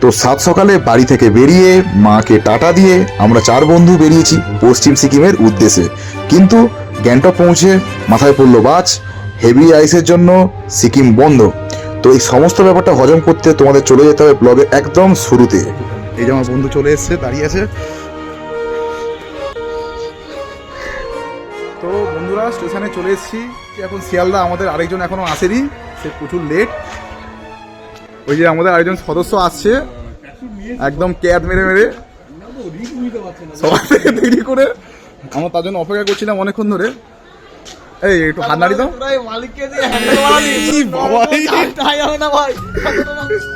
তো সাত সকালে বাড়ি থেকে বেরিয়ে মাকে টাটা দিয়ে আমরা 4 বন্ধু বেরিয়েছি পশ্চিম সিকিমের উদ্দেশ্যে। কিন্তু গ্যাংটক পৌঁছে মাথায় পড়লো বাজ, হেভি আইসের জন্য সিকিম বন্ধ। তো এই সমস্ত ব্যাপারটা হজম করতে তোমাদের চলে যেতে হবে ব্লগের একদম শুরুতে। এই যে আমার বন্ধু চলে এসছে, দাঁড়িয়ে আছে। তো বন্ধুরা স্টেশনে চলে এসেছি। এখন শিয়ালদা আমাদের আরেকজন এখনো আসেনি, সে প্রচুর লেট। ওই যে আমাদের আরেকজন সদস্য আসছে একদম ক্যাদ মেরে মেরে সবাই থেকে দেরি করে। আমরা তার জন্য অপেক্ষা করছিলাম অনেকক্ষণ ধরে। এই একটু হাত নাড়ি দাও।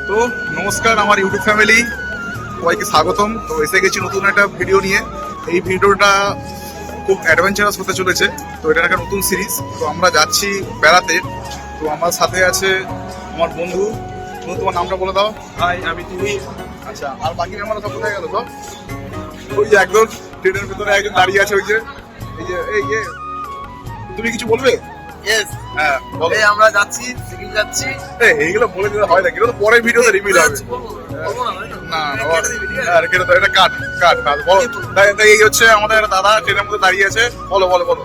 তো নমস্কার আমার ইউটিউব ফ্যামিলি, সবাইকে স্বাগতম। তো এসে গেছি নতুন একটা ভিডিও নিয়ে। এই ভিডিওটা খুব অ্যাডভেঞ্চারাস হতে চলেছে। তো এটা একটা নতুন সিরিজ। তো আমরা যাচ্ছি বেড়াতে। তো আমার সাথে আছে আমার বন্ধু। তোমার নামটা বলে দাও। হাই, আমি তুমি। আচ্ছা, আর বাকি মেম্বাররা সব কোথায় গেল? সব ওই যে একদম ট্রেনের ভিতরে একজন দাঁড়িয়ে আছে। ওই যে এই যে তুমি কিছু বলবে? ইয়েস, হ্যাঁ বলো। এই আমরা যাচ্ছি, সিকিম যাচ্ছি। এইগুলো বলে দিলে হয় না, কিন্তু পরের ভিডিওতে রিভিল হবে। না কেটে দাও, এটা কাট কাট কাট বলো। তাই এই হচ্ছে আমাদের দাদা ট্রেনের মধ্যে দাঁড়িয়ে আছে। বলো বলো বলো।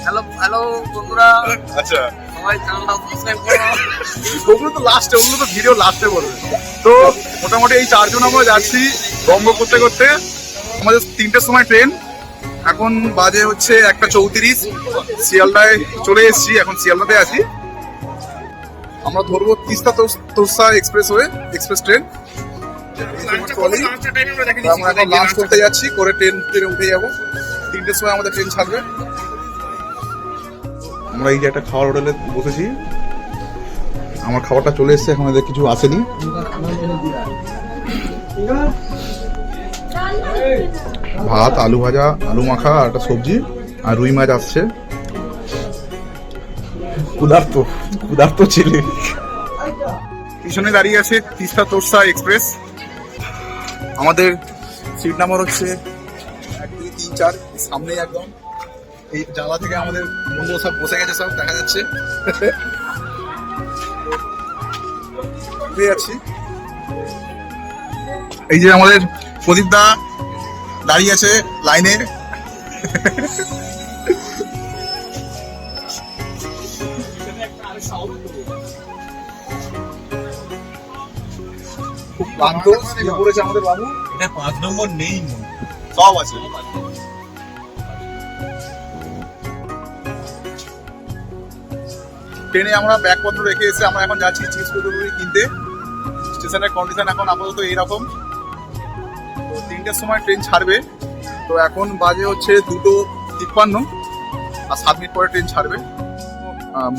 হ্যালো হ্যালো বন্ধুরা, আচ্ছা, সবাই চ্যানেলটা সাবস্ক্রাইব করো। ওগুলো তো লাস্টে, ওগুলো তো ভিডিও লাস্টে বলবে। তো মোটামুটি এই 4 জন আমরা যাচ্ছি বঙ্গ করতে করতে। আমাদের 3টের সময় ট্রেন, এখন বাজে হচ্ছে 1:34। শিয়ালদায় চলে এসেছি, এখন শিয়ালদাতে আছি। আমরা ধরবো তিস্তা তোরসা এক্সপ্রেস ট্রেন। আমরা এখন লাঞ্চ করতে যাচ্ছি, করে ট্রেনে উঠে যাবো। 3টের সময় আমাদের ট্রেন ছাড়বে। আমরা এই যে একটা খাওয়ার হোটেলে বসেছি, আমার খাবারটা চলে এসেছে, এখন এদের কিছু আসেনি। ভাত, আলু ভাজা, আলু মাখা আর একটা সবজি, আর রুই মাছ আসছে। ক্ষুধার্ত ছেলে। পিছনে দাঁড়িয়ে আছে তিস্তা তোরসা এক্সপ্রেস। আমাদের সিট নাম্বার হচ্ছে 1 2 3 4। সামনেই একদম এই জানলা থেকে আমাদের বন্ধু সব বসে গেছে, সব দেখা যাচ্ছে। যাচ্ছি। এই যে আমাদের প্রদীপ দা দাঁড়িয়ে আছে লাইনে। খুব ক্লান্ত পড়েছে আমাদের বাবু। এটা 5 নম্বর নেই, সব আছে। ট্রেনে আমরা ব্যাগপত্র রেখে এসে আমরা এখন যাচ্ছি চিপস কুরকুরি কিনতে। স্টেশনের কন্ডিশন এখন আপাতত এইরকম। তো 3টের সময় ট্রেন ছাড়বে। তো এখন বাজে হচ্ছে 2:53, আর 7 মিনিট পরে ট্রেন ছাড়বে।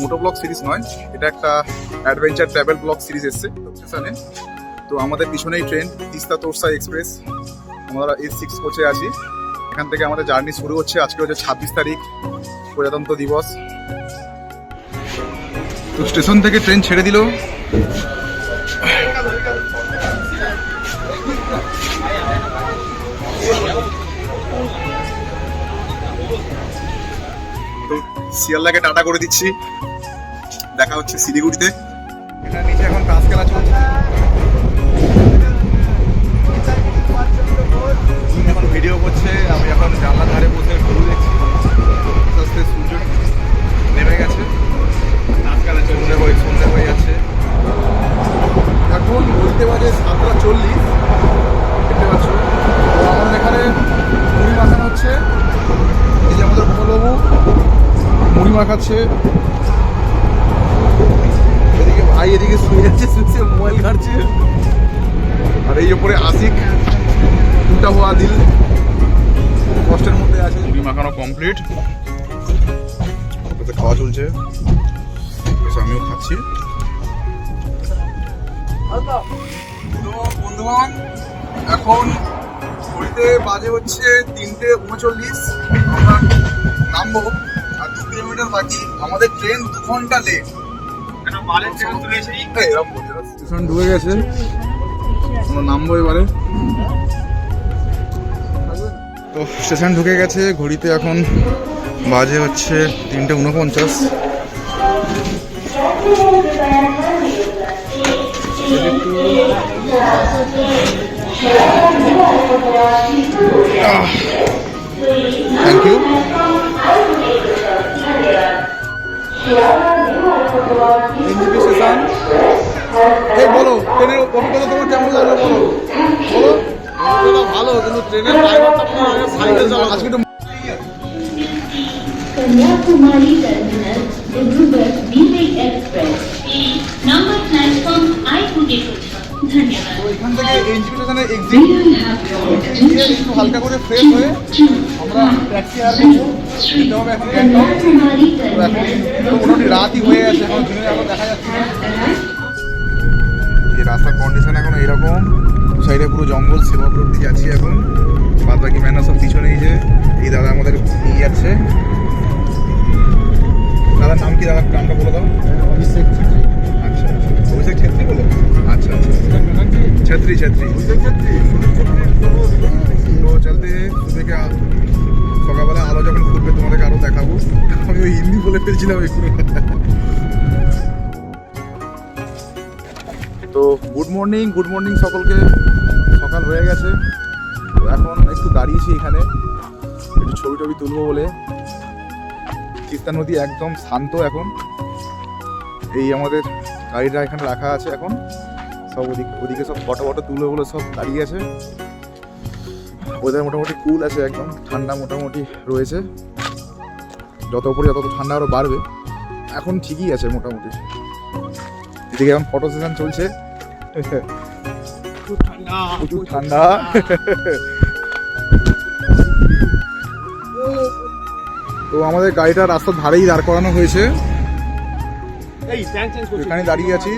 মোটো ব্লগ সিরিজ নয়, এটা একটা অ্যাডভেঞ্চার ট্রাভেল ব্লগ সিরিজ এসছে স্টেশনে। তো আমাদের পিছনেই ট্রেন তিস্তা তোরসা এক্সপ্রেস। আমরা S6 কোচে আছি। এখান থেকে আমাদের জার্নি শুরু হচ্ছে। আজকে হচ্ছে 26 তারিখ, প্রজাতন্ত্র দিবস। তো স্টেশন থেকে ট্রেন ছেড়ে দিল। তো শিয়ালদাকে টাটা করে দিচ্ছি, দেখা হচ্ছে শিলিগুড়িতে। এটা নিচে এখন কাজ খেলা চলছে। এখন ভিডিও করছে, আমি এখন জানলার ধারে বসে গরু দেখছি। আস্তে আস্তে সূর্য নেমে গেছে, সন্ধ্যে হয়ে যাচ্ছে। এখন বলতে বাজে 7:40, দেখতে পাচ্ছ। তো আমাদের এখানে মুড়ি মাখানো হচ্ছে। এই যে আমাদের গোপালবাবু মুড়ি মাখাচ্ছে। এদিকে ভাই এদিকে শুয়ে যাচ্ছে, শুয়ে মোবাইল ঘাটছে। আর এই ওপরে আশিক দুটা হওয়া দিল কষ্টের মধ্যে আছে। মুড়ি মাখানো কমপ্লিট, খাওয়া চলছে, আমিও খাচ্ছি। বন্ধুগণ, এখন ঘুরতে বাজে হচ্ছে 3:39। আমরা নামবো, আর 2 কিলোমিটার বাকি। আমাদের ট্রেন 2 ঘন্টা লেট। স্টেশন ঢুকে গেছে, আমরা নামবো এবারে। তো স্টেশন ঢুকে গেছে। ঘড়িতে এখন বাজে হচ্ছে 3:49। একটু থ্যাংক ইউ। NJP station. এই বলো ট্রেনের অভিজ্ঞতা তোমার কেমন লাগলো বলো বলো। ভালো, কিন্তু ট্রেনের ড্রাইভারটা সাইডে চালানো। আজকে একটু Kanyakumari terminal Dibrugarh Vivek express number platform आई पुणे धन्यवाद। তো এখান থেকে এনজিপি স্টেশনে We এক্সিট will have গিয়ে একটু হালকা করে ফ্রেশ হয়ে আমরা ট্যাক্সি আর করবো যেতে হবে এখন গ্যাংটক। कन्याकुमारी তো এখন टर्मिनल তো মোটামুটি রাতই হয়ে গেছে, এখন দিনের আলো দেখা যাচ্ছে না। এই রাস্তার কন্ডিশন এখন এইরকম, সাইডে পুরো জঙ্গল, সেবাপুর দিকে যাচ্ছি এখন। বাদ বাকি ম্যানা সব পিছনে এই যে এই দাদা আমাদের নিয়ে যাচ্ছে। দাদার নাম কি? দাদার নামটা বলে দাও। অভিষেক আচ্ছা অভিষেক ছেত্রী বলে? আচ্ছা আচ্ছা ছেত্রী ছেত্রী। তো চলতে সুবেকে সকালবেলা আলো যখন ফুটবে তোমাদেরকে আরো দেখাবো। আমি ওই হিন্দি বলে ফেলছিলাম একটু। তো গুড মর্নিং সকলকে। সকাল হয়ে গেছে, তো এখন একটু দাঁড়িয়েছি এখানে একটু ছবি টবি তুলবো বলে। তিস্তা নদী একদম শান্ত এখন। এই আমাদের গাড়িটা এখানে রাখা আছে এখন, সব ওদিকে সব ফটো তুলবে বলে সব দাঁড়িয়ে আছে। ওদের মোটামুটি কুল আছে, একদম ঠান্ডা মোটামুটি রয়েছে। যত উপরে যত ঠান্ডা আরও বাড়বে, এখন ঠিকই আছে মোটামুটি। এদিকে এখন ফটো সেশন চলছে, প্রচুর ঠান্ডা। তো আমাদের গাড়িটা রাস্তার ধারেই দাঁড় করানো হয়েছে, এখানে দাঁড়িয়ে আছি।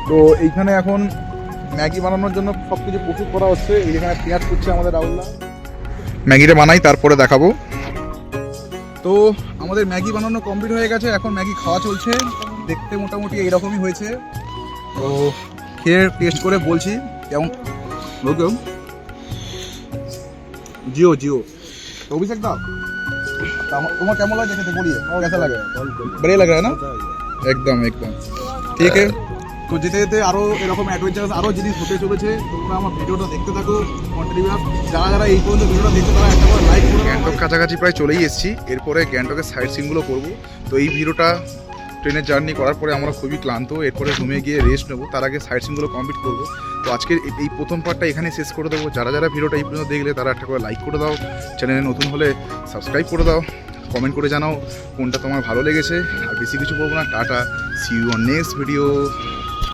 তো এইখানে এখন ম্যাগি বানানোর জন্য সব কিছু প্রস্তুত করা হচ্ছে। এইখানে পেঁয়াজ করছে আমাদের রাহুলদা। ম্যাগিটা বানাই তারপরে দেখাবো। তো আমাদের ম্যাগি বানানো কমপ্লিট হয়ে গেছে, এখন ম্যাগি খাওয়া চলছে। দেখতে মোটামুটি এইরকমই হয়েছে। তো খেয়ে টেস্ট করে বলছি কেমন। ওকে জিও জিও অভিষেক দাও, তোমার কেমন লাগে খেতে বলিए कैसा लगा? बढ़िया लग रहा है ना? একদম ঠিক আছে। তো যেতে যেতে আরও এরকম অ্যাডভেঞ্চারাস আরও জিনিস হতে চলেছে। তোমরা আমার ভিডিওটা দেখতে থাকো কন্টিনিউয়াস। যারা এই পর্যন্ত ভিডিওটা দেখতে তারা একটা করে লাইক করে। গ্যাংটক কাছাকাছি প্রায় চলেই এসেছি, এরপরে গ্যাংটকের সাইড সিনগুলো করবো। তো এই ভিডিওটা ট্রেনের জার্নি করার পরে আমরা খুবই ক্লান্ত, এরপরে রুমে গিয়ে রেস্ট নেবো। তার আগে সাইড সিনগুলো কমপ্লিট করবো। তো আজকে এই প্রথম পার্টটা এখানে শেষ করে দেবো। যারা ভিডিওটা এই পর্যন্ত দেখলে তারা একটা করে লাইক করে দাও, চ্যানেলে নতুন হলে সাবস্ক্রাইব করে দাও, কমেন্ট করে জানাও কোনটা তোমার ভালো লেগেছে। আর বেশি কিছু বলবো না, tata, see you on next video.